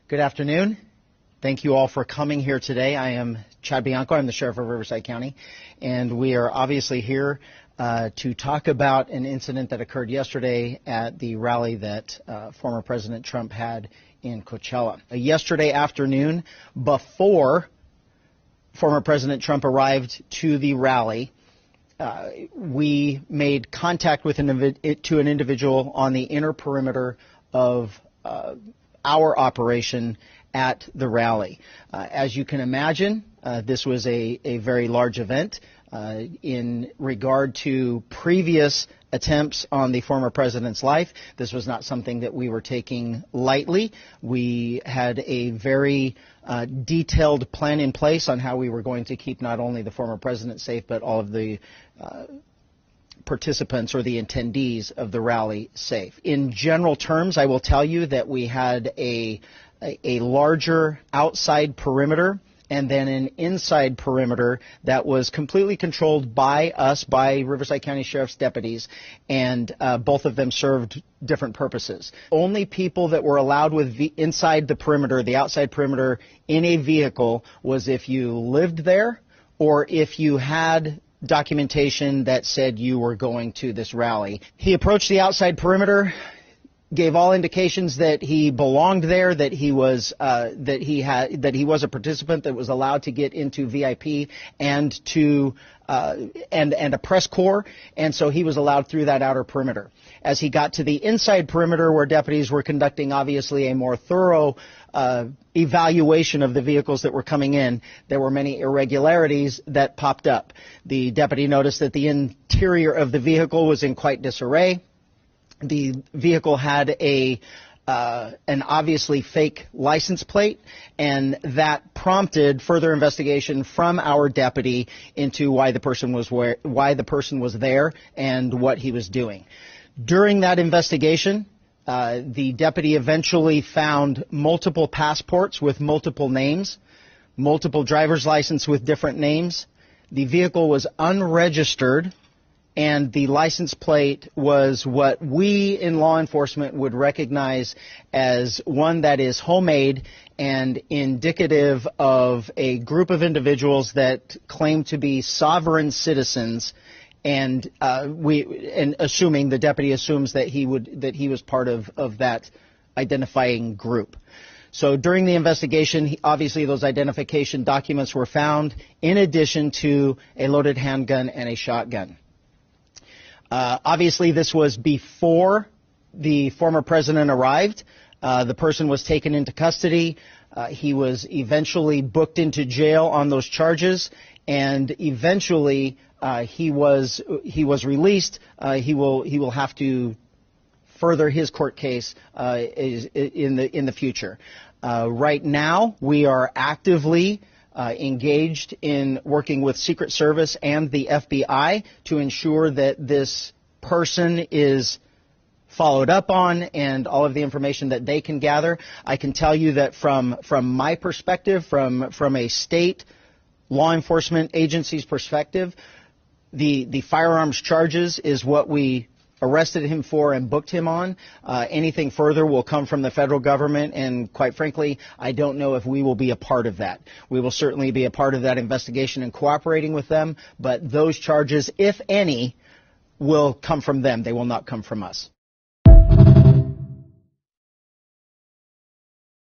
Good afternoon. Thank you all for coming here today. I am Chad Bianco. I'm the Sheriff of Riverside County, and we are obviously here to talk about an incident that occurred yesterday at the rally that former President Trump had in Coachella. Yesterday afternoon, before former President Trump arrived to the rally, we made contact with an individual on the inner perimeter of our operation at the rally. As you can imagine, this was a very large event. In regard to previous attempts on the former president's life, this was not something that we were taking lightly. We had a very detailed plan in place on how we were going to keep not only the former president safe, but all of the participants or the attendees of the rally safe. In general terms, I will tell you that we had a larger outside perimeter and then an inside perimeter that was completely controlled by us, by Riverside County Sheriff's deputies, and both of them served different purposes. Only people that were allowed inside the perimeter, the outside perimeter, in a vehicle was if you lived there or if you had documentation that said you were going to this rally. He approached the outside perimeter, gave all indications that he belonged there, that he was a participant that was allowed to get into VIP and a press corps, and so he was allowed through that outer perimeter. As he got to the inside perimeter, where deputies were conducting obviously a more thorough evaluation of the vehicles that were coming in, there were many irregularities that popped up. The deputy noticed that the interior of the vehicle was in quite disarray. The vehicle had an obviously fake license plate, and that prompted further investigation from our deputy into why the person was there and what he was doing. During that investigation, the deputy eventually found multiple passports with multiple names, multiple driver's license with different names. The vehicle was unregistered, and the license plate was what we in law enforcement would recognize as one that is homemade and indicative of a group of individuals that claim to be sovereign citizens. And assuming the deputy assumes that he was part of that identifying group. So during the investigation, obviously those identification documents were found, in addition to a loaded handgun and a shotgun. Obviously, this was before the former president arrived. The person was taken into custody. He was eventually booked into jail on those charges, and eventually he was released. He will have to further his court case in the future. Right now, we are actively engaged in working with Secret Service and the FBI to ensure that this person is followed up on and all of the information that they can gather. I can tell you that from my perspective, from a state law enforcement agency's perspective, the firearms charges is what we arrested him for and booked him on. Anything further will come from the federal government, and quite frankly, I don't know if we will be a part of that. We will certainly be a part of that investigation and cooperating with them, but those charges, if any, will come from them. They will not come from us.